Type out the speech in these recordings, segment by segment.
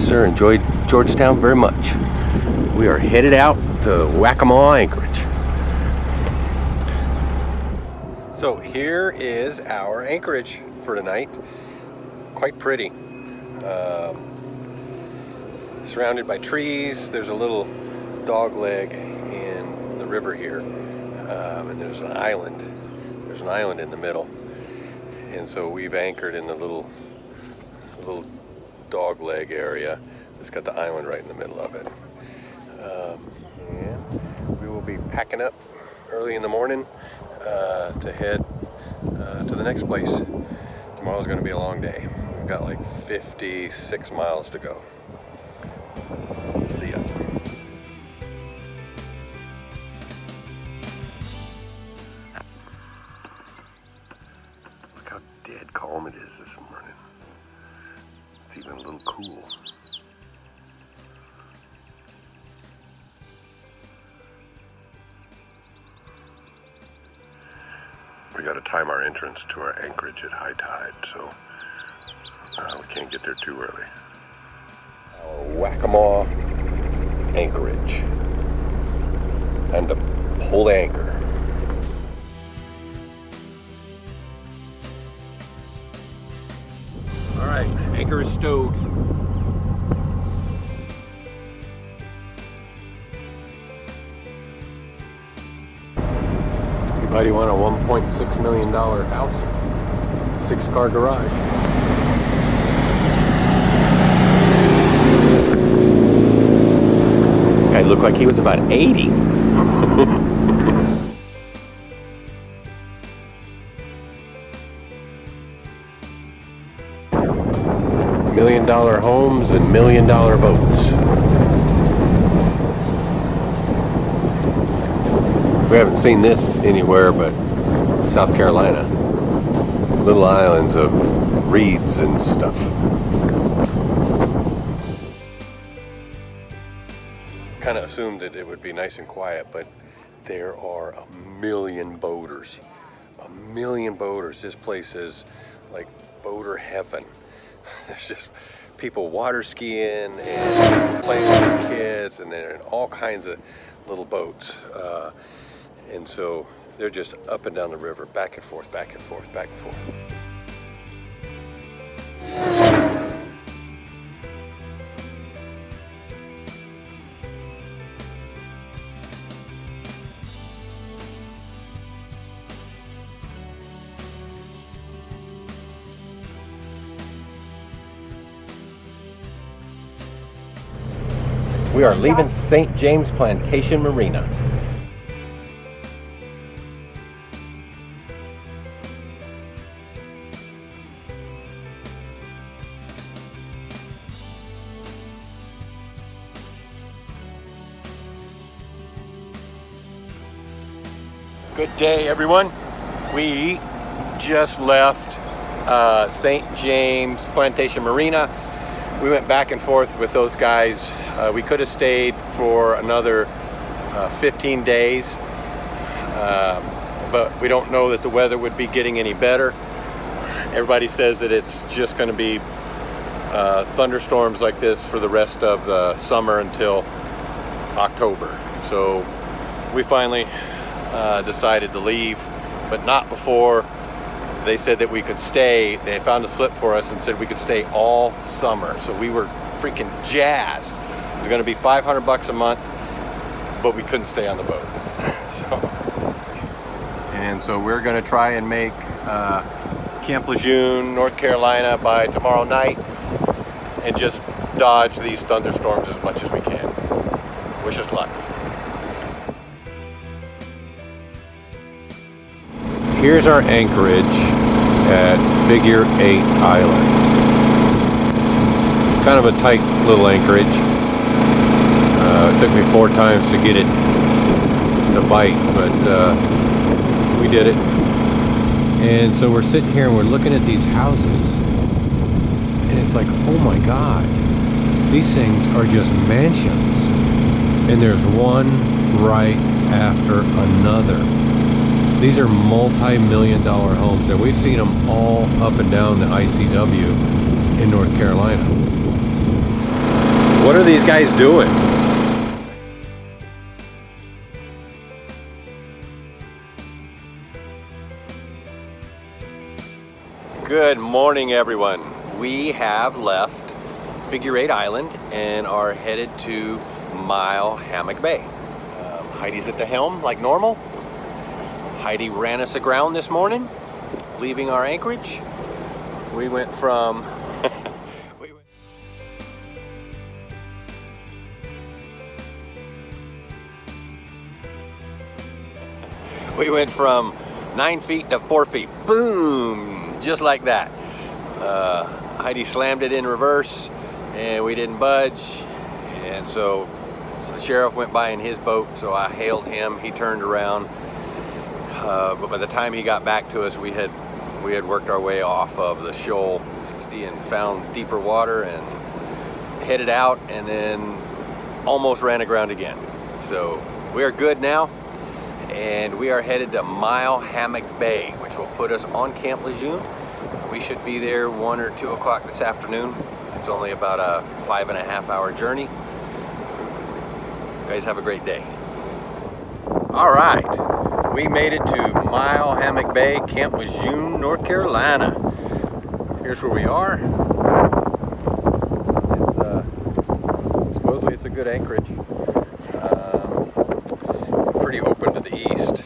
sir. Enjoyed Georgetown very much. We are headed out to Waccamaw Anchorage. So here is our anchorage for tonight. Quite pretty. Surrounded by trees. There's a little dog leg in the river here, and there's an island. There's an island in the middle, and so we've anchored in the little dog leg area. It's got the island right in the middle of it. And we will be packing up early in the morning to head to the next place. Tomorrow's going to be a long day. We've got like 56 miles to go. See ya. Look how dead calm it is this morning. It's even a little cool. We got to time our entrance to our anchorage at high tide, so we can't get there too early. Our Waccamaw anchorage. Time to pull the anchor. All right, anchor is stowed. Anybody want a $1.6 million house? 6-car garage. Guy looked like he was about 80. $1 million homes and $1 million boats. We haven't seen this anywhere but South Carolina. Little islands of reeds and stuff. Kind of assumed that it would be nice and quiet, but there are a million boaters. A million boaters. This place is like boater heaven. There's just people water skiing and playing with their kids, and they're in all kinds of little boats. And so they're just up and down the river, back and forth, back and forth, back and forth. We are leaving St. James Plantation Marina. Good day, everyone. We just left St. James Plantation Marina. We went back and forth with those guys. We could have stayed for another 15 days, but we don't know that the weather would be getting any better. Everybody says that it's just going to be thunderstorms like this for the rest of the summer until October. So we finally decided to leave, but not before they said that we could stay. They found a slip for us and said we could stay all summer. So we were freaking jazzed. It was going to be $500 a month, but we couldn't stay on the boat. So we're going to try and make Camp Lejeune, North Carolina by tomorrow night, and just dodge these thunderstorms as much as we can. Wish us luck. Here's our anchorage at Figure 8 Island. It's kind of a tight little anchorage. It took me 4 times to get it to bite, but we did it. And so we're sitting here and we're looking at these houses, and it's like, oh my God, these things are just mansions. And there's one right after another. These are multi-million-dollar homes, and we've seen them all up and down the ICW in North Carolina. What are these guys doing? Good morning, everyone. We have left Figure 8 Island and are headed to Mile Hammock Bay. Heidi's at the helm like normal. Heidi ran us aground this morning, leaving our anchorage. We went from we went from 9 feet to 4 feet. Boom! Just like that. Heidi slammed it in reverse and we didn't budge. And so the sheriff went by in his boat, so I hailed him. He turned around. But by the time he got back to us, we had worked our way off of the shoal 60 and found deeper water and headed out, and then almost ran aground again. So we are good now, and we are headed to Mile Hammock Bay, which will put us on Camp Lejeune. We should be there 1 or 2 o'clock this afternoon. It's only about a 5.5 hour journey. You guys have a great day. All right, we made it to Mile Hammock Bay, Camp Lejeune, North Carolina. Here's where we are. Supposedly it's a good anchorage. Pretty open to the east,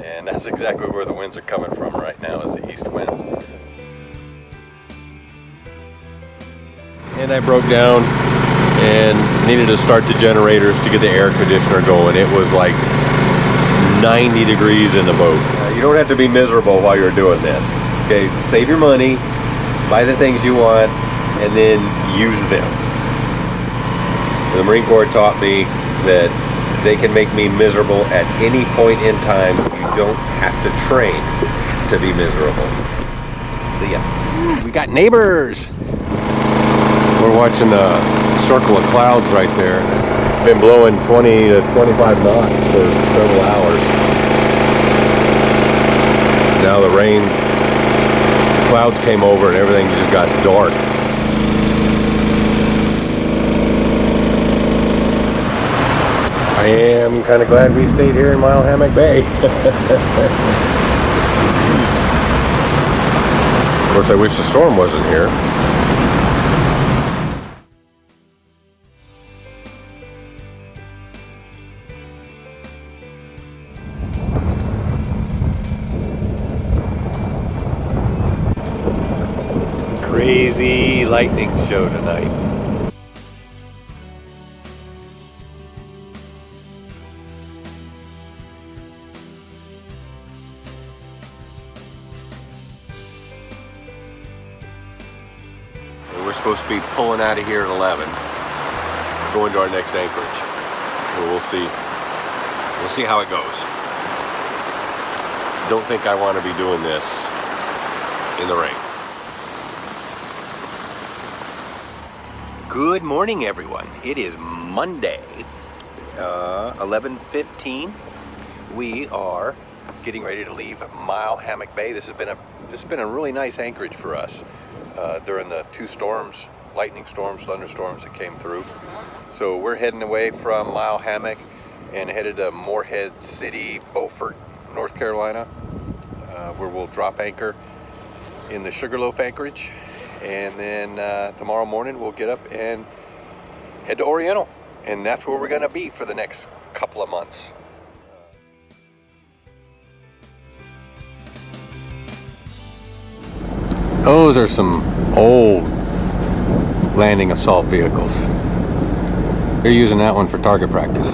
and that's exactly where the winds are coming from right now, is the east winds. And I broke down and needed to start the generators to get the air conditioner going. It was like 90 degrees in the boat. You don't have to be miserable while you're doing this. Okay, save your money, buy the things you want, and then use them. The Marine Corps taught me that they can make me miserable at any point in time. You don't have to train to be miserable. See ya. We got neighbors. We're watching a circle of clouds right there. Been blowing 20 to 25 knots for several hours. Now the rain, clouds came over and everything just got dark. I am kind of glad we stayed here in Mile Hammock Bay. Of course, I wish the storm wasn't here. Crazy lightning show tonight. We're supposed to be pulling out of here at 11, going to our next anchorage. So we'll see how it goes. Don't think I want to be doing this in the rain. Good morning, everyone. It is Monday, 11:15. We are getting ready to leave Mile Hammock Bay. This has been a really nice anchorage for us during the 2 storms, lightning storms, thunderstorms that came through. So we're heading away from Mile Hammock and headed to Morehead City, Beaufort, North Carolina, where we'll drop anchor in the Sugarloaf anchorage. And then tomorrow morning we'll get up and head to Oriental, and that's where we're going to be for the next couple of months. Those are some old landing assault vehicles. They're using that one for target practice.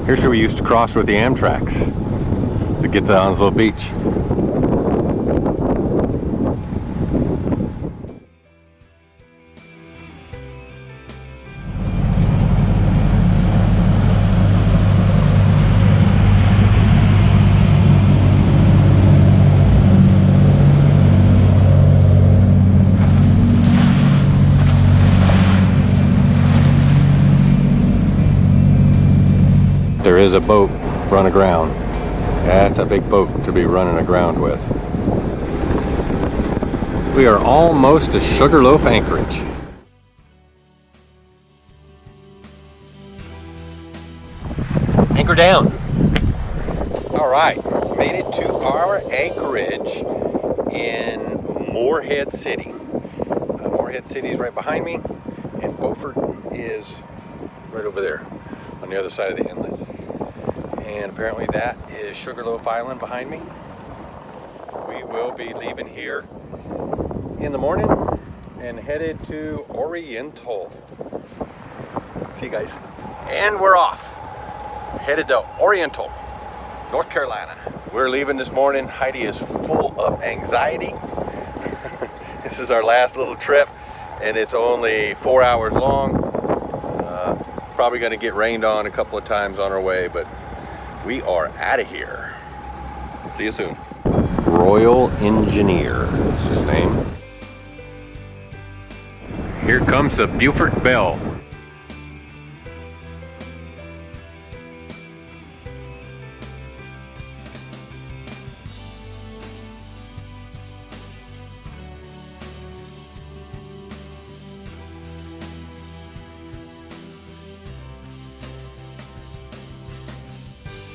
Here's where we used to cross with the Amtraks to get to Onslow Beach. There is a boat run aground. That's a big boat to be running aground with. We are almost to Sugarloaf Anchorage. Anchor down. All right, made it to our anchorage in Morehead City. Morehead City is right behind me, and Beaufort is right over there on the other side of the inlet. And apparently that is Sugarloaf Island behind me. We will be leaving here in the morning and headed to Oriental. See you guys. And we're off. Headed to Oriental, North Carolina. We're leaving this morning. Heidi is full of anxiety. This is our last little trip, and it's only 4 hours long. Probably gonna get rained on a couple of times on our way, but we are out of here. See you soon. Royal Engineer is his name. Here comes the Beaufort Belle.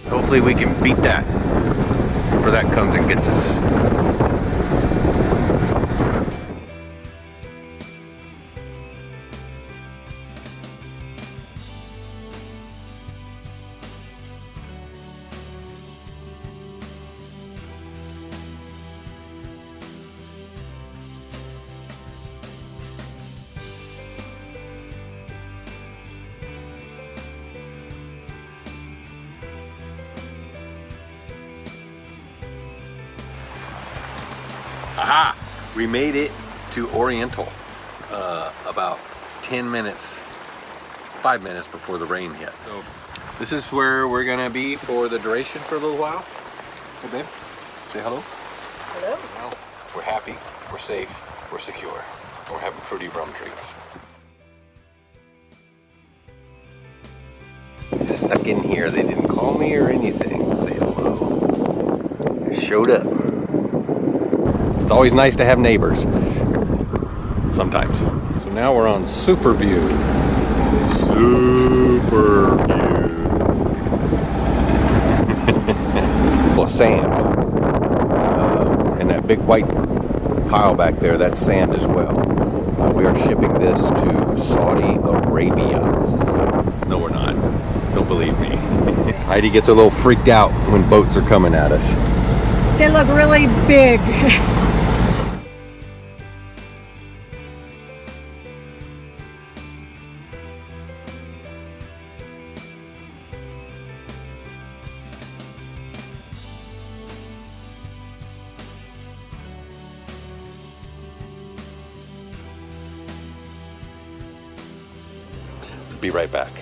Hopefully we can beat that before that comes and gets us. Aha! We made it to Oriental about 10 minutes, 5 minutes before the rain hit. So this is where we're gonna be for the duration for a little while. Hey babe, say hello. Hello. Well, we're happy, we're safe, we're secure. We're having fruity rum treats. Snuck in here, they didn't call me or anything. Say hello. Just showed up. It's always nice to have neighbors, sometimes. So now we're on Super View. Super View. Full of sand. And that big white pile back there, that's sand as well. We are shipping this to Saudi Arabia. No, we're not. Don't believe me. Heidi gets a little freaked out when boats are coming at us. They look really big. Be right back.